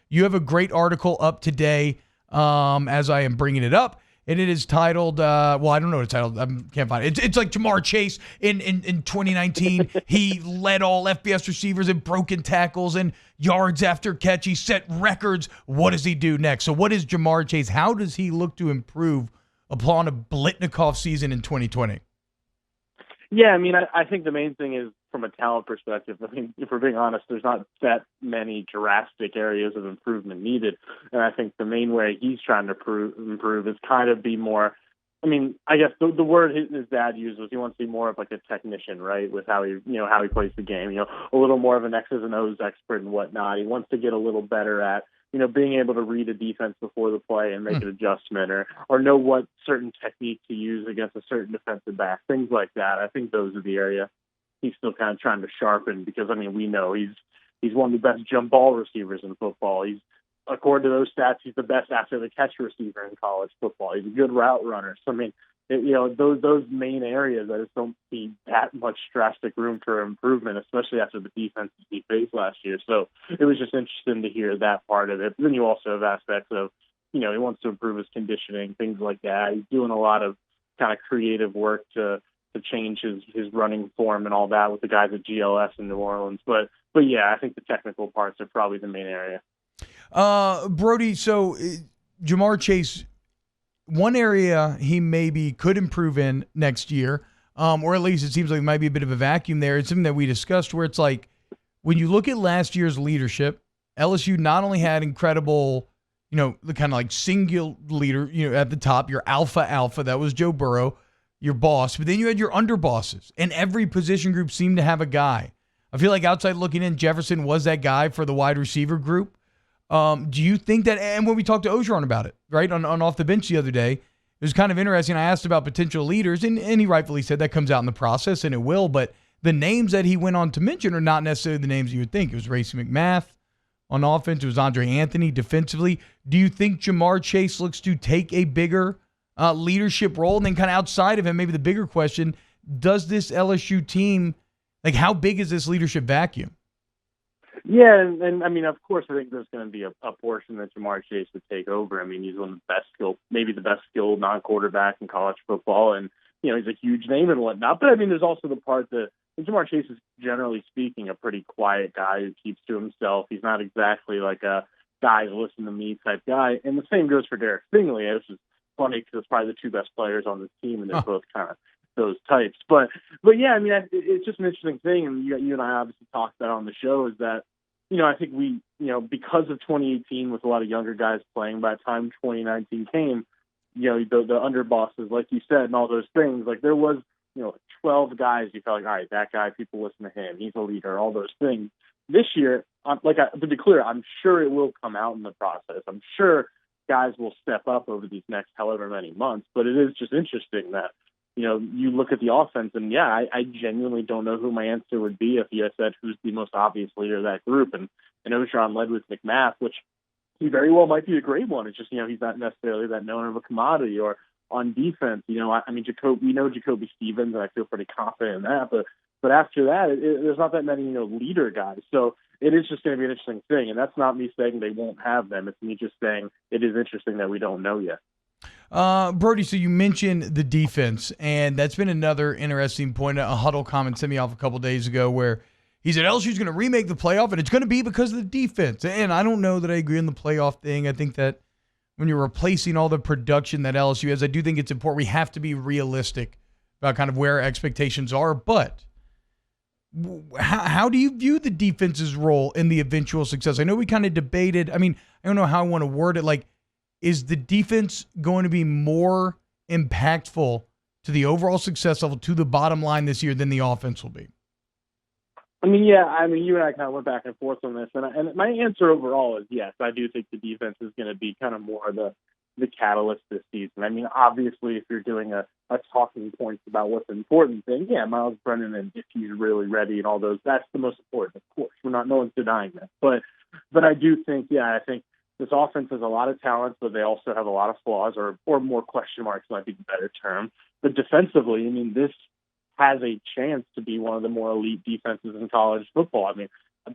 You have a great article up today as I am bringing it up. And it is titled, well, I don't know what it's titled. I can't find it. It's like Jamar Chase in 2019. He led all FBS receivers in broken tackles and yards after catch. He set records. What does he do next? So what is Jamar Chase? How does he look to improve upon a Blitnikoff season in 2020? Yeah, I mean, I think the main thing is from a talent perspective. I mean, if we're being honest, there's not that many drastic areas of improvement needed. And I think the main way he's trying to improve is kind of be more, I mean, I guess the word his dad used was he wants to be more of like a technician, right? With how how he plays the game, a little more of an X's and O's expert and whatnot. He wants to get a little better at being able to read a defense before the play and make an adjustment or know what certain technique to use against a certain defensive back, things like that. I think those are the area he's still kind of trying to sharpen because, I mean, we know he's one of the best jump ball receivers in football. He's, according to those stats, he's the best after the catch receiver in college football. He's a good route runner. So, I mean, those main areas, I just don't see that much drastic room for improvement, especially after the defenses he faced last year. So it was just interesting to hear that part of it. But then you also have aspects of, he wants to improve his conditioning, things like that. He's doing a lot of kind of creative work to change his running form and all that with the guys at GLS in New Orleans. But yeah, I think the technical parts are probably the main area. Brody, so Jamar Chase, one area he maybe could improve in next year, or at least it seems like it might be a bit of a vacuum there. It's something that we discussed where it's like when you look at last year's leadership, LSU not only had incredible, the kind of like single leader, at the top, your alpha, that was Joe Burrow, your boss, but then you had your underbosses, and every position group seemed to have a guy. I feel like outside looking in, Jefferson was that guy for the wide receiver group. Do you think that, and when we talked to Ogeron about it, right, on Off the Bench the other day, it was kind of interesting. I asked about potential leaders, and he rightfully said that comes out in the process, and it will, but the names that he went on to mention are not necessarily the names you would think. It was Racey McMath on offense. It was Andre Anthony defensively. Do you think Jamar Chase looks to take a bigger leadership role? And then kind of outside of him, maybe the bigger question, does this LSU team, like how big is this leadership vacuum? Yeah, and I mean, of course, I think there's going to be a portion that Jamar Chase would take over. I mean, he's one of the best skilled, maybe the best skilled non-quarterback in college football, and he's a huge name and whatnot. But I mean, there's also the part that Jamar Chase is, generally speaking, a pretty quiet guy who keeps to himself. He's not exactly like a guys listen to me type guy. And the same goes for Derek Stingley. This is funny because it's probably the two best players on this team, and they're both kind of those types. But yeah, I mean, it's just an interesting thing, and you and I obviously talked about on the show, is that I think we, because of 2018 with a lot of younger guys playing, by the time 2019 came, the underbosses, like you said, and all those things, like there was, 12 guys you felt like, all right, that guy, people listen to him, he's a leader, all those things. This year, to be clear, I'm sure it will come out in the process. I'm sure guys will step up over these next however many months, but it is just interesting that, you look at the offense, and yeah, I genuinely don't know who my answer would be if you had said who's the most obvious leader of that group. And Ogeron led with McMath, which he very well might be a great one. It's just, he's not necessarily that known of a commodity. Or on defense, I mean, we know Jacoby Stevens, and I feel pretty confident in that. But after that, there's not that many, leader guys. So it is just going to be an interesting thing. And that's not me saying they won't have them. It's me just saying it is interesting that we don't know yet. Brody, so you mentioned the defense, and that's been another interesting point. A Huddle comment sent me off a couple days ago where he said LSU's going to remake the playoff, and it's going to be because of the defense. And I don't know that I agree on the playoff thing. I think that when you're replacing all the production that LSU has, I do think it's important. We have to be realistic about kind of where our expectations are. But how do you view the defense's role in the eventual success? I know we kind of debated. I mean, I don't know how I want to word it. Like, is the defense going to be more impactful to the overall success level, to the bottom line this year, than the offense will be? I mean, yeah. I mean, you and I kind of went back and forth on this, and my answer overall is yes. I do think the defense is going to be kind of more the catalyst this season. I mean, obviously, if you're doing a talking points about what's important, then yeah, Miles Brennan, and if he's really ready and all those, that's the most important. Of course, no one's denying that. But I do think, yeah, I think this offense has a lot of talent, but they also have a lot of flaws, or more question marks might be the better term. But defensively, I mean, this has a chance to be one of the more elite defenses in college football. I mean,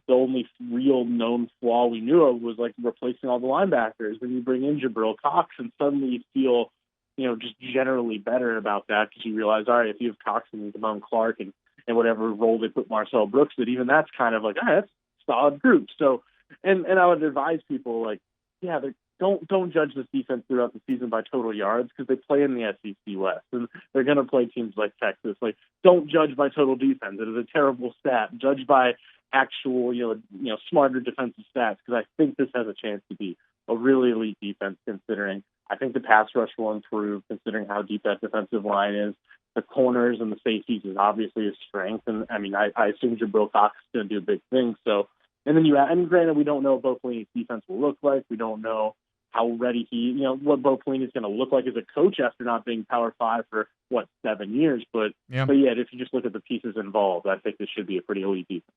the only real known flaw we knew of was like replacing all the linebackers. Then you bring in Jabril Cox, and suddenly you feel, just generally better about that because you realize, all right, if you have Cox and Damone Clark and whatever role they put Marcel Brooks in, even that's kind of like, all right, that's a solid group. So, and I would advise people like, yeah, don't judge this defense throughout the season by total yards because they play in the SEC West and they're going to play teams like Texas. Like, don't judge by total defense. It is a terrible stat. Judge by actual, smarter defensive stats because I think this has a chance to be a really elite defense considering I think the pass rush will improve considering how deep that defensive line is. The corners and the safeties is obviously a strength. And I mean, I assume Jabril Cox is going to do a big thing. So, and then and granted, we don't know what Bo Pelini's defense will look like. We don't know how ready what Bo Pelini is going to look like as a coach after not being Power 5 for 7 years. But yeah, if you just look at the pieces involved, I think this should be a pretty elite defense.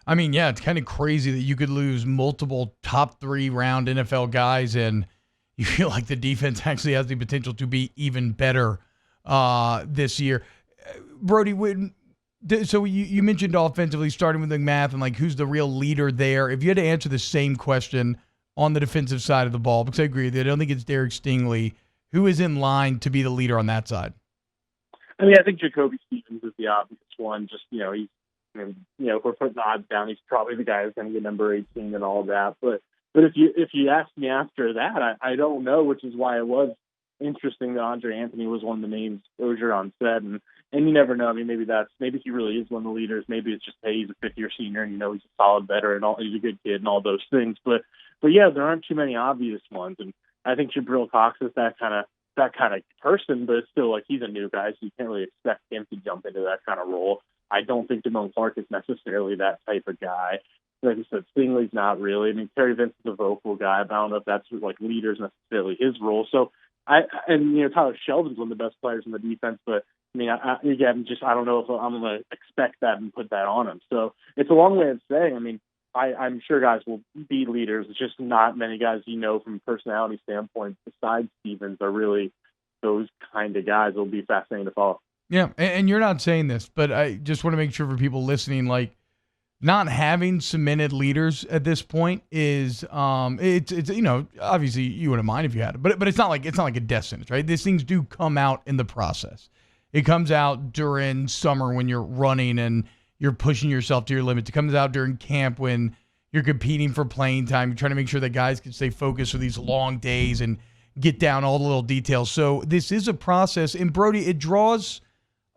I mean, yeah, it's kind of crazy that you could lose multiple top 3 round NFL guys and you feel like the defense actually has the potential to be even better this year. Brody, so you mentioned offensively starting with McMath and like who's the real leader there. If you had to answer the same question on the defensive side of the ball, because I agree that I don't think it's Derek Stingley, who is in line to be the leader on that side? I mean, I think Jacoby Stevens is the obvious one. Just, he's, if we're putting the odds down, he's probably the guy who's going to get number 18 and all that. But if you ask me after that, I don't know, which is why it was interesting that Andre Anthony was one of the names Ogeron said. And you never know. I mean, maybe he really is one of the leaders. Maybe it's just, hey, he's a fifth-year senior and, he's a solid veteran and he's a good kid and all those things. But yeah, there aren't too many obvious ones. And I think Jabril Cox is that kind of person, but it's still like he's a new guy, so you can't really expect him to jump into that kind of role. I don't think Damone Clark is necessarily that type of guy. Like I said, Stingley's not really. I mean, Terry Vince is a vocal guy, but I don't know if that's like leaders necessarily his role. So Tyler Sheldon's one of the best players in the defense, but I mean, I don't know if I'm going to expect that and put that on him. So it's a long way of saying, I mean, I'm sure guys will be leaders. It's just not many guys from a personality standpoint besides Stevens are really those kind of guys. It'll be fascinating to follow. Yeah, and you're not saying this, but I just want to make sure for people listening, like not having cemented leaders at this point is it's obviously you wouldn't mind if you had it, but it's not like a death sentence, right? These things do come out in the process. It comes out during summer when you're running and you're pushing yourself to your limits. It comes out during camp when you're competing for playing time. You're trying to make sure that guys can stay focused for these long days and get down all the little details. So this is a process. And Brody, it draws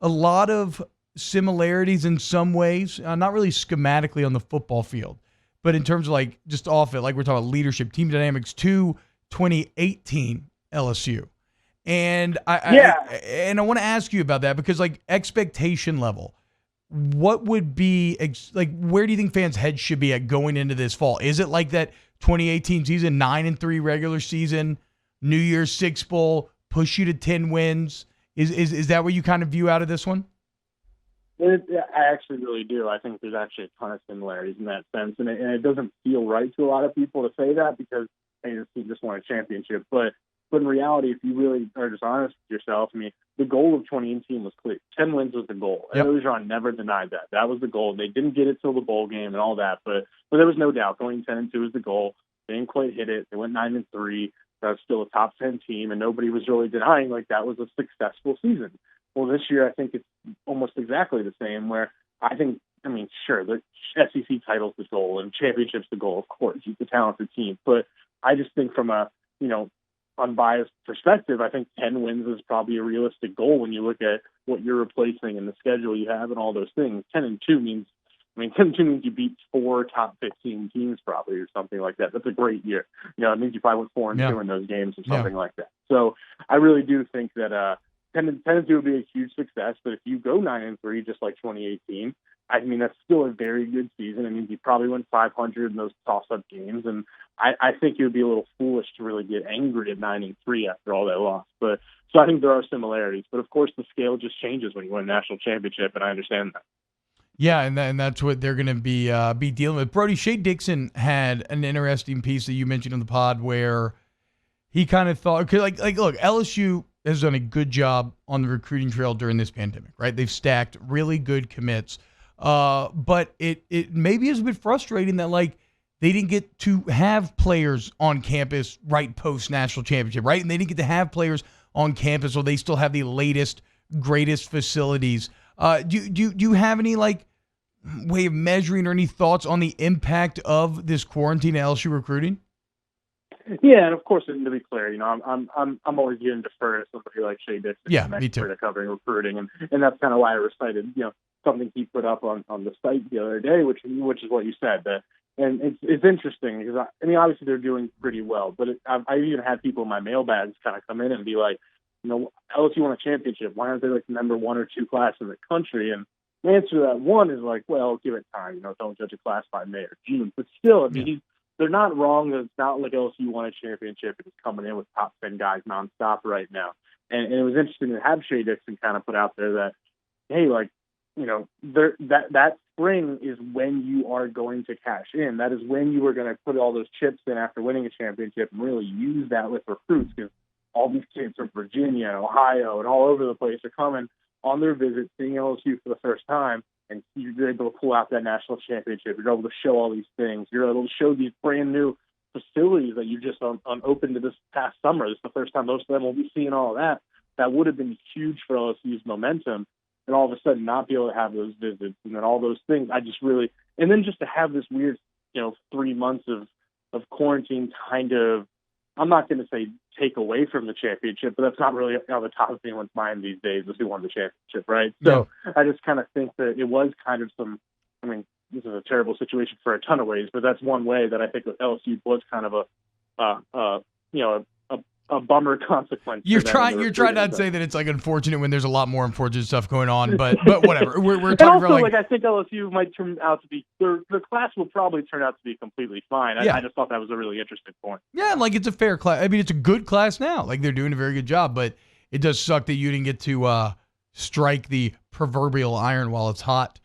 a lot of similarities in some ways, not really schematically on the football field, but in terms of like just off it, like we're talking about leadership, team dynamics to 2018 LSU. And I want to ask you about that because like expectation level, what would be where do you think fans' heads should be at going into this fall? Is it like that 2018 season, 9-3 regular season, New Year's Six Bowl, push you to 10 wins? Is that what you kind of view out of this one? I actually really do. I think there's actually a ton of similarities in that sense, and it doesn't feel right to a lot of people to say that because hey, this team just won a championship. But in reality, if you really are just honest with yourself, I mean, the goal of 2018 was clear. 10 wins was the goal. Yep. And Ogeron never denied that. That was the goal. They didn't get it till the bowl game and all that, but there was no doubt going 10-2 was the goal. They didn't quite hit it. They went 9-3. That was still a top 10 team, and nobody was really denying like that was a successful season. Well, this year I think it's almost exactly the same. Where sure, the SEC title's the goal and championship's the goal, of course. It's a talented team, but I just think from a unbiased perspective, I think 10 wins is probably a realistic goal when you look at what you're replacing and the schedule you have and all those things. 10-2 means 10-2 means you beat 4 top 15 teams probably or something like that. That's a great year. It means you probably went 4-2 in those games or something like that. So I really do think that 10-2 would be a huge success. But if you go 9-3, just like 2018, I mean, that's still a very good season. I mean, you probably went 500 in those toss-up games. And I think it would be a little foolish to really get angry at 9-3 after all that loss. But so I think there are similarities. But of course, the scale just changes when you win a national championship, and I understand that. Yeah, and that's what they're going to be dealing with. Brody, Shea Dixon had an interesting piece that you mentioned on the pod where he kind of thought, look, LSU has done a good job on the recruiting trail during this pandemic, right? They've stacked really good commits. But it maybe is a bit frustrating that like they didn't get to have players on campus right post national championship, right? And they didn't get to have players on campus, so they still have the latest, greatest facilities. Do you have any like way of measuring or any thoughts on the impact of this quarantine to LSU recruiting? Yeah, and of course, and to be clear, I'm always going to defer to somebody like Shea Dixon, Yeah, an me too. expert at covering recruiting, and that's kind of why I recited, something he put up on the site the other day, which is what you said. And it's interesting because obviously they're doing pretty well, but I've even had people in my mailbags kind of come in and be like, LSU won a championship. Why aren't they like the number 1 or 2 class in the country? And the answer to that one is like, well, give it time. Don't judge a class by May or June. But still, they're not wrong. It's not like LSU won a championship and is coming in with top 10 guys nonstop right now. And it was interesting to have Shea Dixon kind of put out there that, hey, like, that spring is when you are going to cash in. That is when you are going to put all those chips in after winning a championship and really use that with recruits, because all these kids from Virginia, Ohio, and all over the place are coming on their visit, seeing LSU for the first time, and you're able to pull out that national championship. You're able to show all these things. You're able to show these brand new facilities that you just opened to this past summer. This is the first time most of them will be seeing all of that. That would have been huge for LSU's momentum. And all of a sudden not be able to have those visits and then all those things. And then just to have this weird, 3 months of quarantine kind of, I'm not going to say take away from the championship, but that's not really on the top of anyone's mind these days is who won the championship, right? So I just kind of think that it was kind of this is a terrible situation for a ton of ways, but that's one way that I think that LSU was kind of a bummer consequence. You're trying not to say that it's like unfortunate when there's a lot more unfortunate stuff going on, but whatever. We're talking also, about I think LSU might turn out to be the class will probably turn out to be completely fine. I just thought that was a really interesting point. Yeah, like it's a fair class. I mean, it's a good class now. Like they're doing a very good job, but it does suck that you didn't get to strike the proverbial iron while it's hot.